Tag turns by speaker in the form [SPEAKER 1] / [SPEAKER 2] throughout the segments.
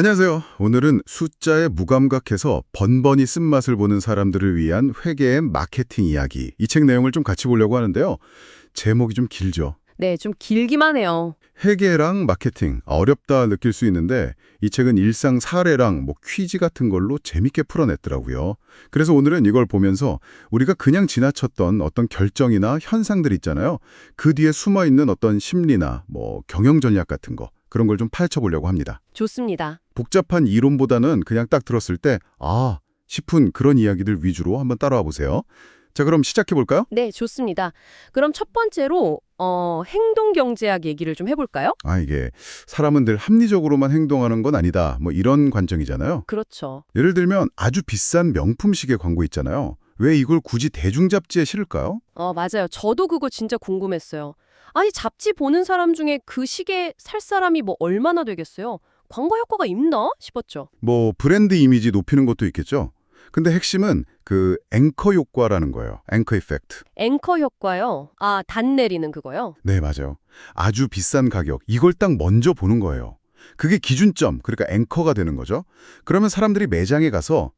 [SPEAKER 1] 안녕하세요. 오늘은 숫자에 무감각해서 번번이 쓴맛을 보는 사람들을 위한 회계의 마케팅 이야기. 이 책 내용을 좀 같이 보려고 하는데요. 제목이 좀 길죠.
[SPEAKER 2] 네, 좀 길기만 해요.
[SPEAKER 1] 회계랑 마케팅, 어렵다 느낄 수 있는데 이 책은 일상 사례랑 퀴즈 같은 걸로 재밌게 풀어냈더라고요. 그래서 오늘은 이걸 보면서 우리가 그냥 지나쳤던 어떤 결정이나 현상들 있잖아요. 그 뒤에 숨어있는 어떤 심리나 경영 전략 같은 거, 그런 걸 좀 파헤쳐보려고 합니다.
[SPEAKER 2] 좋습니다.
[SPEAKER 1] 복잡한 이론보다는 그냥 딱 들었을 때 싶은 그런 이야기들 위주로 한번 따라와 보세요. 자, 그럼 시작해 볼까요?
[SPEAKER 2] 네, 좋습니다. 그럼 첫 번째로 행동경제학 얘기를 좀 해볼까요?
[SPEAKER 1] 이게 사람은 늘 합리적으로만 행동하는 건 아니다. 이런 관점이잖아요.
[SPEAKER 2] 그렇죠.
[SPEAKER 1] 예를 들면 아주 비싼 명품 시계 광고 있잖아요. 왜 이걸 굳이 대중 잡지에 실을까요?
[SPEAKER 2] 맞아요. 저도 그거 진짜 궁금했어요. 아니, 잡지 보는 사람 중에 그 시계 살 사람이 얼마나 되겠어요? 광고 효과가 있나 싶었죠.
[SPEAKER 1] 브랜드 이미지 높이는 것도 있겠죠. 근데 핵심은 그 앵커 효과라는 거예요. 앵커 이펙트.
[SPEAKER 2] 앵커 효과요? 단 내리는 그거요?
[SPEAKER 1] 네, 맞아요. 아주 비싼 가격, 이걸 딱 먼저 보는 거예요. 그게 기준점, 그러니까 앵커가 되는 거죠. 그러면 사람들이 매장에 가서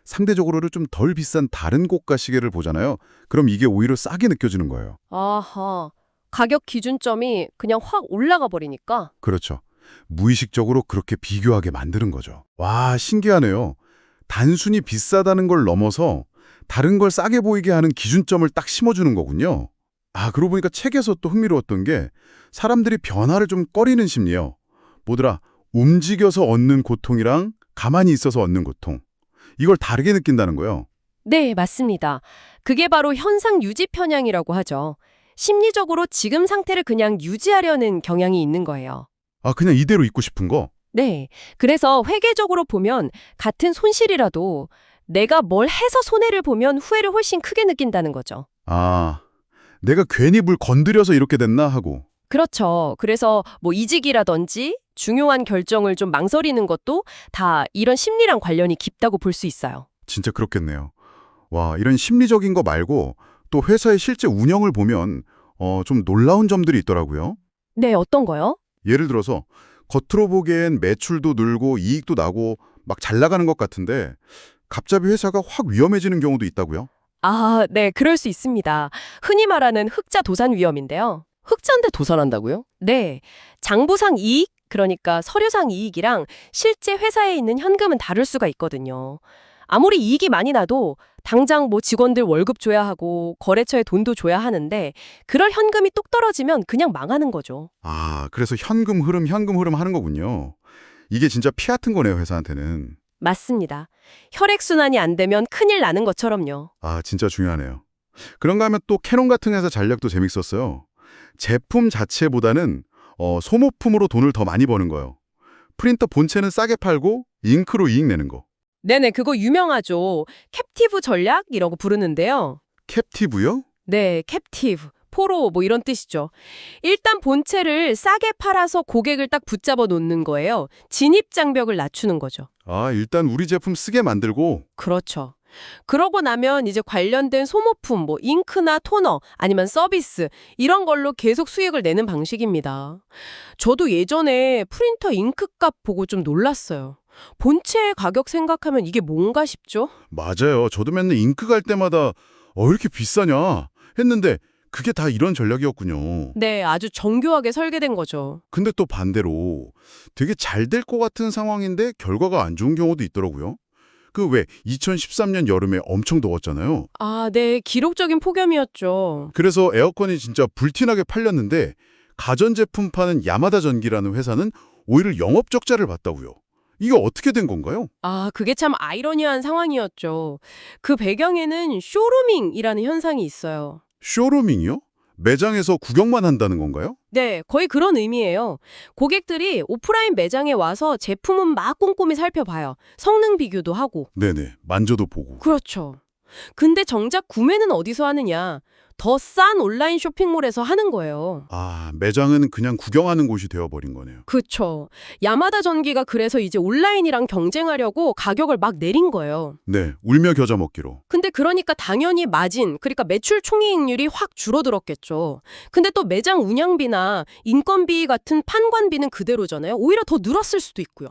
[SPEAKER 1] 상대적으로는 좀 덜 비싼 다른 고가 시계를 보잖아요. 그럼 이게 오히려 싸게 느껴지는 거예요.
[SPEAKER 2] 아하, 가격 기준점이 그냥 확 올라가 버리니까.
[SPEAKER 1] 그렇죠. 무의식적으로 그렇게 비교하게 만드는 거죠. 와, 신기하네요. 단순히 비싸다는 걸 넘어서 다른 걸 싸게 보이게 하는 기준점을 딱 심어주는 거군요. 그러고 보니까 책에서 또 흥미로웠던 게 사람들이 변화를 좀 꺼리는 심리요. 뭐더라, 움직여서 얻는 고통이랑 가만히 있어서 얻는 고통. 이걸 다르게 느낀다는 거예요.
[SPEAKER 2] 네, 맞습니다. 그게 바로 현상 유지 편향이라고 하죠. 심리적으로 지금 상태를 그냥 유지하려는 경향이 있는 거예요.
[SPEAKER 1] 그냥 이대로 있고 싶은 거?
[SPEAKER 2] 네. 그래서 회계적으로 보면 같은 손실이라도 내가 뭘 해서 손해를 보면 후회를 훨씬 크게 느낀다는 거죠.
[SPEAKER 1] 내가 괜히 물 건드려서 이렇게 됐나 하고.
[SPEAKER 2] 그렇죠. 그래서 이직이라든지 중요한 결정을 좀 망설이는 것도 다 이런 심리랑 관련이 깊다고 볼 수 있어요.
[SPEAKER 1] 진짜 그렇겠네요. 와, 이런 심리적인 거 말고 또 회사의 실제 운영을 보면 좀 놀라운 점들이 있더라고요.
[SPEAKER 2] 네, 어떤 거요?
[SPEAKER 1] 예를 들어서 겉으로 보기엔 매출도 늘고 이익도 나고 막 잘 나가는 것 같은데 갑자기 회사가 확 위험해지는 경우도 있다고요?
[SPEAKER 2] 네, 그럴 수 있습니다. 흔히 말하는 흑자 도산 위험인데요. 흑자인데 도산한다고요? 네. 장부상 이익, 그러니까 서류상 이익이랑 실제 회사에 있는 현금은 다를 수가 있거든요. 아무리 이익이 많이 나도 당장 직원들 월급 줘야 하고 거래처에 돈도 줘야 하는데 그럴 현금이 뚝 떨어지면 그냥 망하는 거죠.
[SPEAKER 1] 그래서 현금 흐름 하는 거군요. 이게 진짜 피 같은 거네요, 회사한테는.
[SPEAKER 2] 맞습니다. 혈액순환이 안 되면 큰일 나는 것처럼요.
[SPEAKER 1] 진짜 중요하네요. 그런가 하면 또 캐논 같은 회사 전략도 재밌었어요. 제품 자체보다는 소모품으로 돈을 더 많이 버는 거예요. 프린터 본체는 싸게 팔고 잉크로 이익 내는 거.
[SPEAKER 2] 네네, 그거 유명하죠. 캡티브 전략이라고 부르는데요.
[SPEAKER 1] 캡티브요?
[SPEAKER 2] 네, 캡티브, 포로 이런 뜻이죠. 일단 본체를 싸게 팔아서 고객을 딱 붙잡아 놓는 거예요. 진입 장벽을 낮추는 거죠.
[SPEAKER 1] 일단 우리 제품 쓰게 만들고.
[SPEAKER 2] 그렇죠. 그러고 나면 이제 관련된 소모품, 잉크나 토너, 아니면 서비스, 이런 걸로 계속 수익을 내는 방식입니다. 저도 예전에 프린터 잉크값 보고 좀 놀랐어요. 본체 가격 생각하면 이게 뭔가 싶죠?
[SPEAKER 1] 맞아요. 저도 맨날 잉크 갈 때마다 왜 이렇게 비싸냐 했는데 그게 다 이런 전략이었군요.
[SPEAKER 2] 네, 아주 정교하게 설계된 거죠.
[SPEAKER 1] 근데 또 반대로 되게 잘 될 것 같은 상황인데 결과가 안 좋은 경우도 있더라고요. 그 왜 2013년 여름에 엄청 더웠잖아요.
[SPEAKER 2] 네, 기록적인 폭염이었죠.
[SPEAKER 1] 그래서 에어컨이 진짜 불티나게 팔렸는데 가전제품 파는 야마다 전기라는 회사는 오히려 영업 적자를 봤다고요. 이게 어떻게 된 건가요?
[SPEAKER 2] 그게 참 아이러니한 상황이었죠. 그 배경에는 쇼루밍이라는 현상이 있어요.
[SPEAKER 1] 쇼루밍이요? 매장에서 구경만 한다는 건가요?
[SPEAKER 2] 네, 거의 그런 의미예요. 고객들이 오프라인 매장에 와서 제품은 막 꼼꼼히 살펴봐요. 성능 비교도 하고.
[SPEAKER 1] 네네, 만져도 보고.
[SPEAKER 2] 그렇죠. 근데 정작 구매는 어디서 하느냐? 더 싼 온라인 쇼핑몰에서 하는 거예요.
[SPEAKER 1] 매장은 그냥 구경하는 곳이 되어버린 거네요.
[SPEAKER 2] 그쵸. 야마다 전기가 그래서 이제 온라인이랑 경쟁하려고 가격을 막 내린 거예요.
[SPEAKER 1] 네, 울며 겨자 먹기로.
[SPEAKER 2] 근데 그러니까 당연히 마진, 그러니까 매출 총이익률이 확 줄어들었겠죠. 근데 또 매장 운영비나 인건비 같은 판관비는 그대로잖아요. 오히려 더 늘었을 수도 있고요.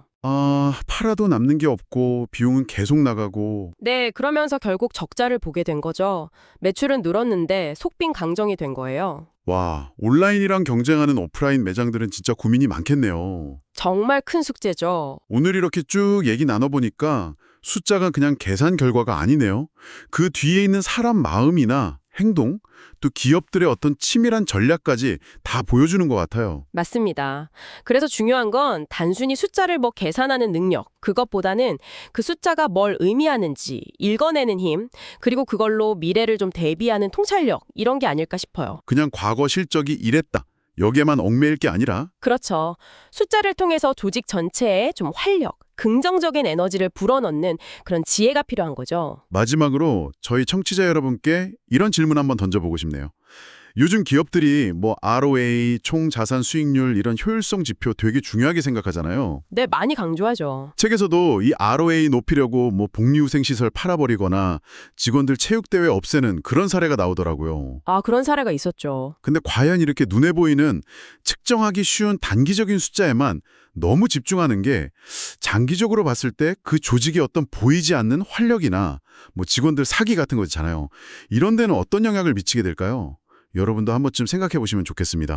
[SPEAKER 1] 팔아도 남는 게 없고 비용은 계속 나가고.
[SPEAKER 2] 네, 그러면서 결국 적자를 보게 된 거죠. 매출은 늘었는데 속빈 강정이 된 거예요.
[SPEAKER 1] 와, 온라인이랑 경쟁하는 오프라인 매장들은 진짜 고민이 많겠네요.
[SPEAKER 2] 정말 큰 숙제죠.
[SPEAKER 1] 오늘 이렇게 쭉 얘기 나눠보니까 숫자가 그냥 계산 결과가 아니네요. 그 뒤에 있는 사람 마음이나 행동, 또 기업들의 어떤 치밀한 전략까지 다 보여주는 것 같아요.
[SPEAKER 2] 맞습니다. 그래서 중요한 건 단순히 숫자를 계산하는 능력, 그것보다는 그 숫자가 뭘 의미하는지 읽어내는 힘, 그리고 그걸로 미래를 좀 대비하는 통찰력, 이런 게 아닐까 싶어요.
[SPEAKER 1] 그냥 과거 실적이 이랬다. 여기에만 얽매일 게 아니라
[SPEAKER 2] 그렇죠. 숫자를 통해서 조직 전체에 좀 활력, 긍정적인 에너지를 불어넣는 그런 지혜가 필요한 거죠.
[SPEAKER 1] 마지막으로 저희 청취자 여러분께 이런 질문 한번 던져보고 싶네요. 요즘 기업들이 ROA, 총 자산 수익률 이런 효율성 지표 되게 중요하게 생각하잖아요.
[SPEAKER 2] 네, 많이 강조하죠.
[SPEAKER 1] 책에서도 이 ROA 높이려고 복리후생시설 팔아버리거나 직원들 체육대회 없애는 그런 사례가 나오더라고요.
[SPEAKER 2] 아, 그런 사례가 있었죠.
[SPEAKER 1] 근데 과연 이렇게 눈에 보이는 측정하기 쉬운 단기적인 숫자에만 너무 집중하는 게 장기적으로 봤을 때 그 조직의 어떤 보이지 않는 활력이나 직원들 사기 같은 거 있잖아요. 이런 데는 어떤 영향을 미치게 될까요? 여러분도 한 번쯤 생각해 보시면 좋겠습니다.